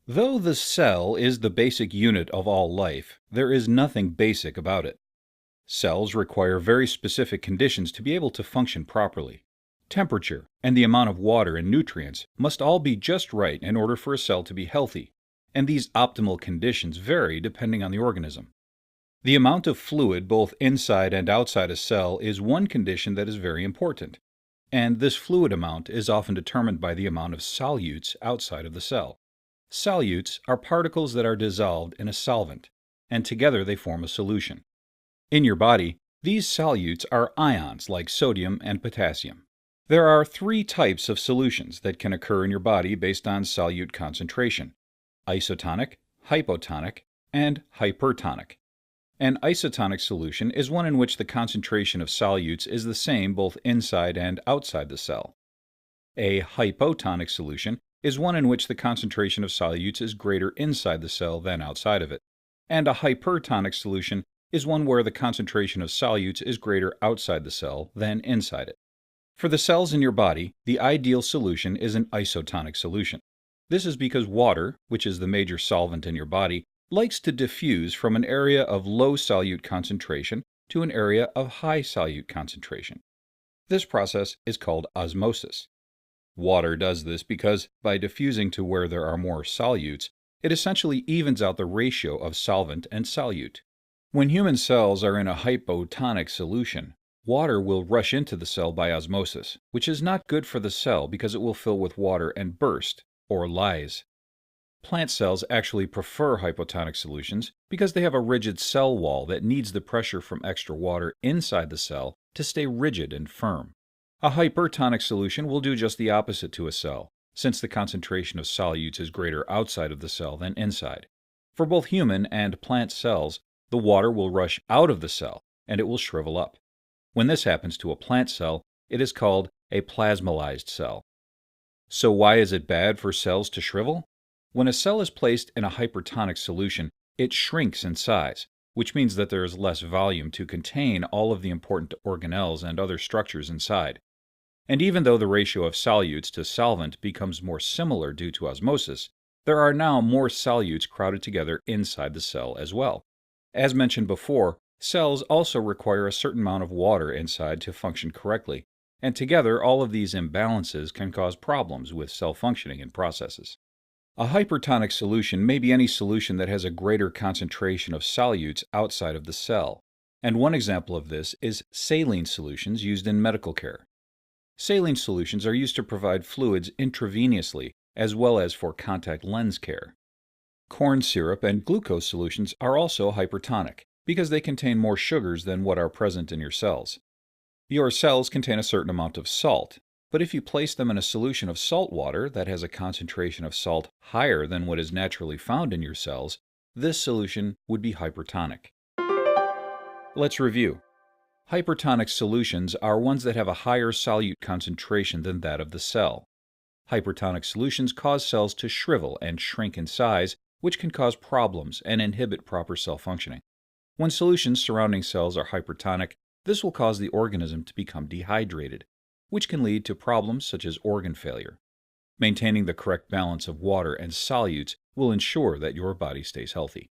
Though the cell is the basic unit of all life, there is nothing basic about it. Cells require very specific conditions to be able to function properly. Temperature and the amount of water and nutrients must all be just right in order for a cell to be healthy, and these optimal conditions vary depending on the organism. The amount of fluid both inside and outside a cell is one condition that is very important, and this fluid amount is often determined by the amount of solutes outside of the cell. Solutes are particles that are dissolved in a solvent, and together they form a solution. In your body, these solutes are ions like sodium and potassium. There are three types of solutions that can occur in your body based on solute concentration: isotonic, hypotonic, and hypertonic. An isotonic solution is one in which the concentration of solutes is the same both inside and outside the cell. A hypotonic solution is one in which the concentration of solutes is greater inside the cell than outside of it, and a hypertonic solution is one where the concentration of solutes is greater outside the cell than inside it. For the cells in your body, the ideal solution is an isotonic solution. This is because water, which is the major solvent in your body, likes to diffuse from an area of low solute concentration to an area of high solute concentration. This process is called osmosis. Water does this because, by diffusing to where there are more solutes, it essentially evens out the ratio of solvent and solute. When human cells are in a hypotonic solution, water will rush into the cell by osmosis, which is not good for the cell because it will fill with water and burst, or lyse. Plant cells actually prefer hypotonic solutions because they have a rigid cell wall that needs the pressure from extra water inside the cell to stay rigid and firm. A hypertonic solution will do just the opposite to a cell, since the concentration of solutes is greater outside of the cell than inside. For both human and plant cells, the water will rush out of the cell and it will shrivel up. When this happens to a plant cell, it is called a plasmolyzed cell. So why is it bad for cells to shrivel? When a cell is placed in a hypertonic solution, it shrinks in size, which means that there is less volume to contain all of the important organelles and other structures inside. And even though the ratio of solutes to solvent becomes more similar due to osmosis, there are now more solutes crowded together inside the cell as well. As mentioned before, cells also require a certain amount of water inside to function correctly, and together all of these imbalances can cause problems with cell functioning and processes. A hypertonic solution may be any solution that has a greater concentration of solutes outside of the cell, and one example of this is saline solutions used in medical care. Saline solutions are used to provide fluids intravenously as well as for contact lens care. Corn syrup and glucose solutions are also hypertonic because they contain more sugars than what are present in your cells. Your cells contain a certain amount of salt, but if you place them in a solution of salt water that has a concentration of salt higher than what is naturally found in your cells, this solution would be hypertonic. Let's review. Hypertonic solutions are ones that have a higher solute concentration than that of the cell. Hypertonic solutions cause cells to shrivel and shrink in size, which can cause problems and inhibit proper cell functioning. When solutions surrounding cells are hypertonic, this will cause the organism to become dehydrated, which can lead to problems such as organ failure. Maintaining the correct balance of water and solutes will ensure that your body stays healthy.